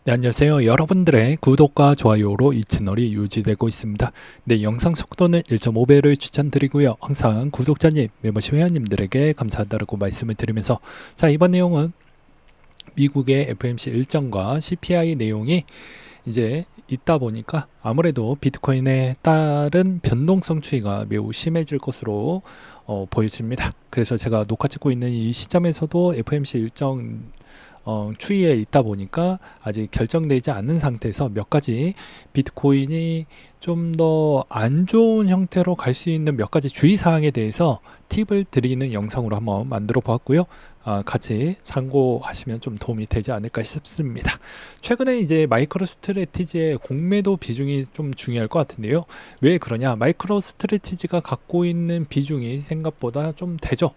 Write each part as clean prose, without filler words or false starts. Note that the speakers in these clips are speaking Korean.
네, 안녕하세요. 여러분들의 구독과 좋아요로 이 채널이 유지되고 있습니다. 네, 영상 속도는 1.5배를 추천드리고요. 항상 구독자님, 멤버십 회원님들에게 감사하다고 말씀을 드리면서, 자, 이번 내용은 미국의 FOMC 일정과 CPI 내용이 이제 있다 보니까 아무래도 비트코인에 따른 변동성 추이가 매우 심해질 것으로 보여집니다. 그래서 제가 녹화 찍고 있는 이 시점에서도 FOMC 일정 추이에 있다 보니까 아직 결정되지 않는 상태에서 몇 가지 비트코인이 좀 더 안 좋은 형태로 갈 수 있는 몇 가지 주의사항에 대해서 팁을 드리는 영상으로 한번 만들어 보았고요. 같이 참고하시면 좀 도움이 되지 않을까 싶습니다. 최근에 이제 마이크로 스트래티지의 공매도 비중이 좀 중요할 것 같은데요. 왜 그러냐? 마이크로 스트래티지가 갖고 있는 비중이 생각보다 좀 되죠.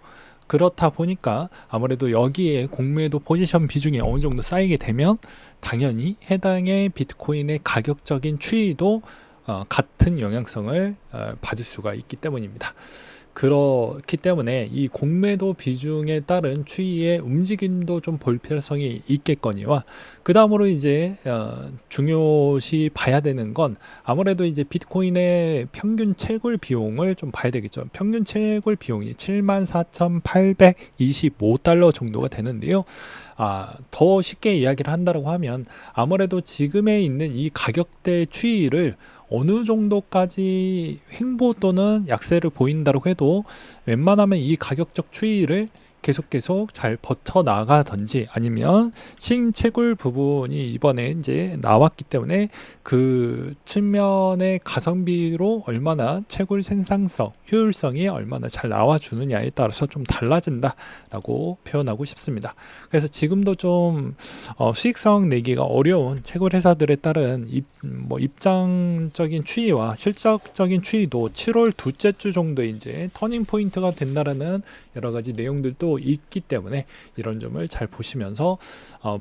그렇다 보니까 아무래도 여기에 공매도 포지션 비중이 어느 정도 쌓이게 되면 당연히 해당의 비트코인의 가격적인 추이도 같은 영향성을 받을 수가 있기 때문입니다. 그렇기 때문에 이 공매도 비중에 따른 추이의 움직임도 좀 볼 필요성이 있겠거니와, 그 다음으로 이제 중요시 봐야 되는 건 아무래도 이제 비트코인의 평균 채굴 비용을 좀 봐야 되겠죠. 평균 채굴 비용이 74,825달러 정도가 되는데요. 더 쉽게 이야기를 한다고 하면 아무래도 지금에 있는 이 가격대 추이를 어느 정도까지 횡보 또는 약세를 보인다고 해도 웬만하면 이 가격적 추이를 계속 잘 버텨 나가든지, 아니면 신채굴 부분이 이번에 이제 나왔기 때문에 그 측면의 가성비로 얼마나 채굴 생산성, 효율성이 얼마나 잘 나와주느냐에 따라서 좀 달라진다라고 표현하고 싶습니다. 그래서 지금도 좀 수익성 내기가 어려운 채굴 회사들에 따른 입장적인 추이와 실적적인 추이도 7월 둘째 주 정도 이제 터닝 포인트가 된다라는 여러 가지 내용들도 있기 때문에 이런 점을 잘 보시면서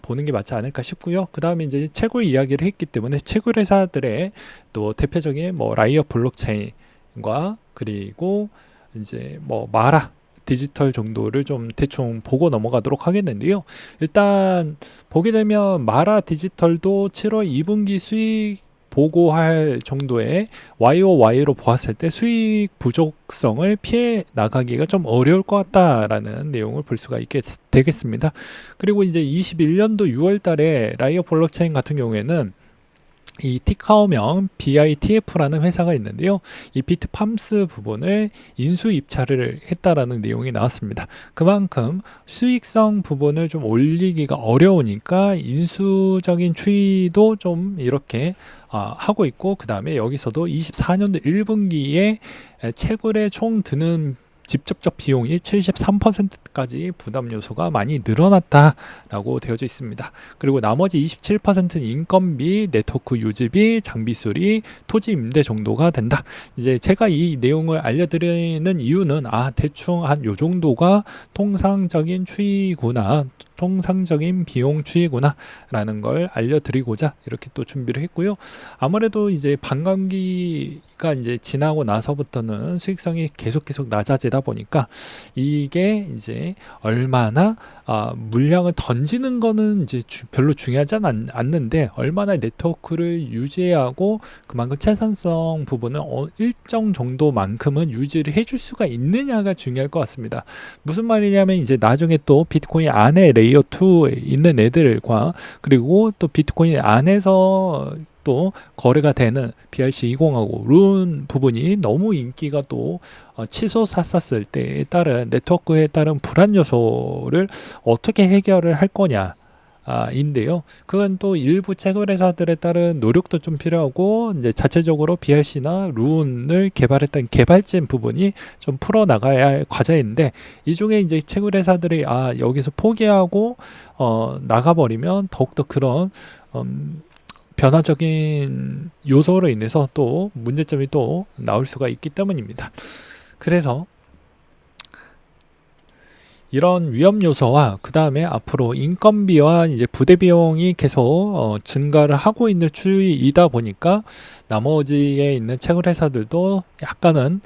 보는 게 맞지 않을까 싶고요. 그 다음에 이제 채굴 이야기를 했기 때문에 채굴 회사들의 또 대표적인 라이어 블록체인과 그리고 이제 마라 디지털 정도를 좀 대충 보고 넘어가도록 하겠는데요. 일단 보게 되면 마라 디지털도 7월 2분기 수익 보고할 정도의 YOY로 보았을 때 수익 부족성을 피해 나가기가 좀 어려울 것 같다라는 내용을 볼 수가 있게 되겠습니다. 그리고 이제 21년도 6월 달에 라이어 블록체인 같은 경우에는 이 티카오명 BITF라는 회사가 있는데요. 이 비트팜스 부분을 인수 입찰을 했다라는 내용이 나왔습니다. 그만큼 수익성 부분을 좀 올리기가 어려우니까 인수적인 추이도 좀 이렇게 하고 있고, 그 다음에 여기서도 24년도 1분기에 채굴에 총 드는 직접적 비용이 73%까지 부담 요소가 많이 늘어났다라고 되어져 있습니다. 그리고 나머지 27%는 인건비, 네트워크 유지비, 장비 수리, 토지 임대 정도가 된다. 이제 제가 이 내용을 알려드리는 이유는 대충 한 요 정도가 통상적인 추이구나, 통상적인 비용 추이구나 라는 걸 알려드리고자 이렇게 또 준비를 했고요. 아무래도 이제 반감기가 이제 지나고 나서부터는 수익성이 계속 낮아지다 보니까 이게 이제 얼마나 물량을 던지는 거는 이제 별로 중요하지 않는데, 얼마나 네트워크를 유지하고 그만큼 채산성 부분은 일정 정도만큼은 유지를 해줄 수가 있느냐가 중요할 것 같습니다. 무슨 말이냐면 이제 나중에 또 비트코인 안에 레이어 2에 있는 애들과, 그리고 또 비트코인 안에서 또 거래가 되는 BRC20하고 룬 부분이 너무 인기가 또 치솟았을 때에 따른 네트워크에 따른 불안 요소를 어떻게 해결을 할 거냐 인데요. 그건 또 일부 채굴 회사들에 따른 노력도 좀 필요하고, 이제 자체적으로 BRC나 룬을 개발했던 개발진 부분이 좀 풀어 나가야 할 과제인데, 이 중에 이제 채굴 회사들이 여기서 포기하고 나가버리면 더욱더 그런 변화적인 요소로 인해서 또 문제점이 또 나올 수가 있기 때문입니다. 그래서 이런 위험 요소와 그 다음에 앞으로 인건비와 이제 부대 비용이 계속 증가를 하고 있는 추이이다 보니까 나머지에 있는 채굴 회사들도 약간은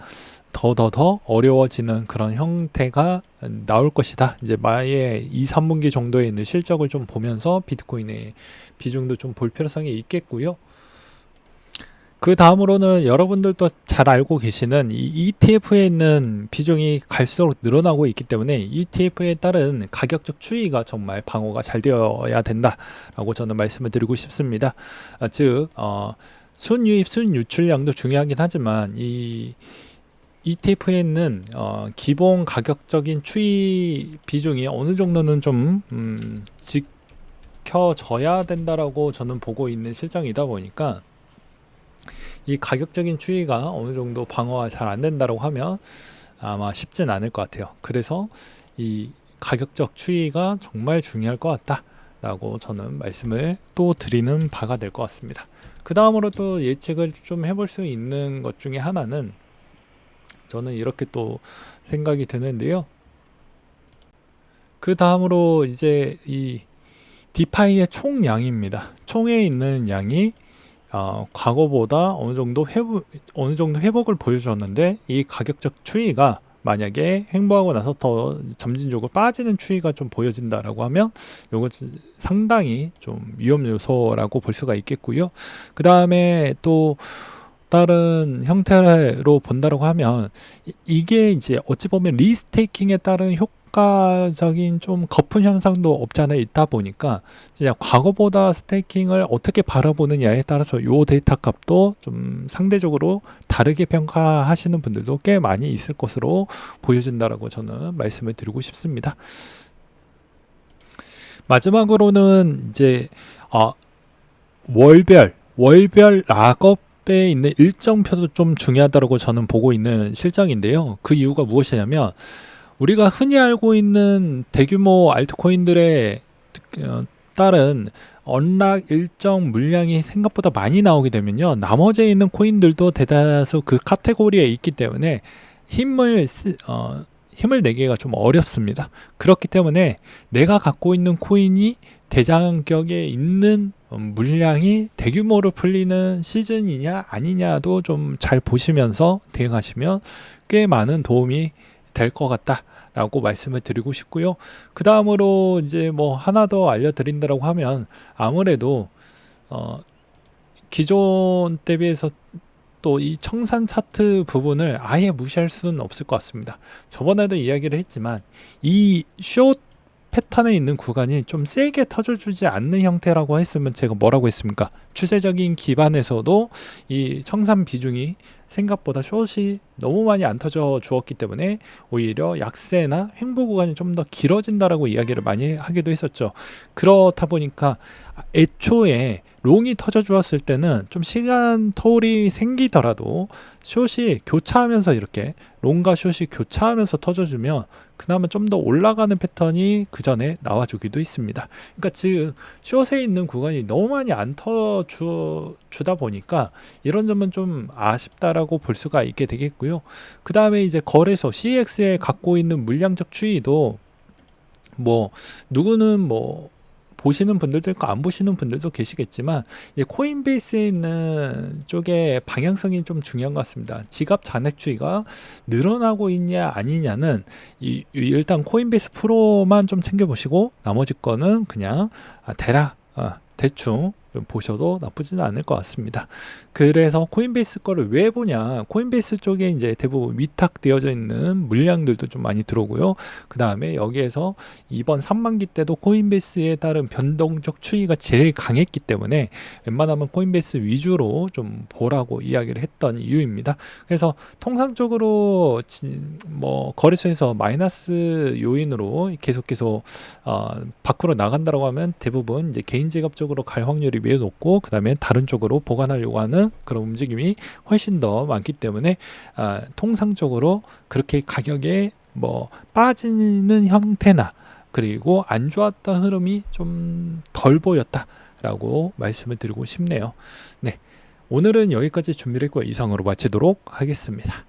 더 어려워지는 그런 형태가 나올 것이다. 이제 마의 2, 3분기 정도에 있는 실적을 좀 보면서 비트코인의 비중도 좀 볼 필요성이 있겠고요. 그 다음으로는 여러분들도 잘 알고 계시는 이 ETF에 있는 비중이 갈수록 늘어나고 있기 때문에 ETF에 따른 가격적 추이가 정말 방어가 잘 되어야 된다라고 저는 말씀을 드리고 싶습니다. 즉 순유입, 순유출량도 중요하긴 하지만 이 ETF에 있는 기본 가격적인 추이 비중이 어느 정도는 좀 지켜져야 된다라고 저는 보고 있는 실정이다 보니까 이 가격적인 추이가 어느 정도 방어가 잘 안 된다고 하면 아마 쉽진 않을 것 같아요. 그래서 이 가격적 추이가 정말 중요할 것 같다라고 저는 말씀을 또 드리는 바가 될 것 같습니다. 그 다음으로 또 예측을 좀 해볼 수 있는 것 중에 하나는 저는 이렇게 또 생각이 드는데요. 그 다음으로 이제 이 디파이의 총량입니다. 총에 있는 양이 과거보다 어느 정도 회복을 보여주었는데 이 가격적 추이가 만약에 횡보하고 나서 더 점진적으로 빠지는 추이가 좀 보여진다라고 하면 이건 상당히 좀 위험 요소라고 볼 수가 있겠고요. 그 다음에 또 다른 형태로 본다고 하면 이게 이제 어찌 보면 리스테이킹에 따른 효과적인 좀 거품 현상도 없지 않아 있다 보니까 진짜 과거보다 스테이킹을 어떻게 바라보느냐에 따라서 요 데이터 값도 좀 상대적으로 다르게 평가하시는 분들도 꽤 많이 있을 것으로 보여진다라고 저는 말씀을 드리고 싶습니다. 마지막으로는 이제 월별 락업에 있는 일정표도 좀 중요하다고 저는 보고 있는 실정인데요. 그 이유가 무엇이냐면 우리가 흔히 알고 있는 대규모 알트코인들에 따른 언락 일정 물량이 생각보다 많이 나오게 되면요, 나머지 있는 코인들도 대다수 그 카테고리에 있기 때문에 힘을 내기가 좀 어렵습니다. 그렇기 때문에 내가 갖고 있는 코인이 대장격에 있는 물량이 대규모로 풀리는 시즌이냐 아니냐도 좀 잘 보시면서 대응하시면 꽤 많은 도움이 될 것 같다라고 말씀을 드리고 싶고요. 그 다음으로 이제 뭐 하나 더 알려드린다고 하면 아무래도 기존 대비해서 또 이 청산 차트 부분을 아예 무시할 수는 없을 것 같습니다. 저번에도 이야기를 했지만 이 숏 패턴에 있는 구간이 좀 세게 터져주지 않는 형태라고 했으면 제가 뭐라고 했습니까? 추세적인 기반에서도 이 청산 비중이 생각보다 숏이 너무 많이 안 터져 주었기 때문에 오히려 약세나 횡보 구간이 좀 더 길어진다라고 이야기를 많이 하기도 했었죠. 그렇다 보니까 애초에 롱이 터져 주었을 때는 좀 시간 터울이 생기더라도 숏이 교차하면서 이렇게 롱과 숏이 교차하면서 터져주면 그나마 좀 더 올라가는 패턴이 그 전에 나와주기도 있습니다. 그러니까 즉 숏에 있는 구간이 너무 많이 안 터주다 보니까 이런 점은 좀 아쉽다라고 볼 수가 있게 되겠고요. 그 다음에 이제 거래소 CX에 갖고 있는 물량적 추이도 뭐 누구는 뭐 보시는 분들도 있고 안 보시는 분들도 계시겠지만 이제 코인베이스에 있는 쪽의 방향성이 좀 중요한 것 같습니다. 지갑 잔액 추이가 늘어나고 있냐 아니냐는 일단 코인베이스 프로만 좀 챙겨보시고 나머지 거는 그냥 대충 보셔도 나쁘지는 않을 것 같습니다. 그래서 코인베이스 거를 왜 보냐, 코인베이스 쪽에 이제 대부분 위탁되어져 있는 물량들도 좀 많이 들어오고요. 그 다음에 여기에서 이번 3만기 때도 코인베이스에 따른 변동적 추이가 제일 강했기 때문에 웬만하면 코인베이스 위주로 좀 보라고 이야기를 했던 이유입니다. 그래서 통상적으로 뭐 거래소에서 마이너스 요인으로 계속 밖으로 나간다고 하면 대부분 이제 개인 지갑 쪽으로 갈 확률이 매우 높고 그 다음에 다른 쪽으로 보관하려고 하는 그런 움직임이 훨씬 더 많기 때문에 통상적으로 그렇게 가격에 뭐 빠지는 형태나 그리고 안 좋았던 흐름이 좀 덜 보였다라고 말씀을 드리고 싶네요. 네, 오늘은 여기까지 준비를 했고 이상으로 마치도록 하겠습니다.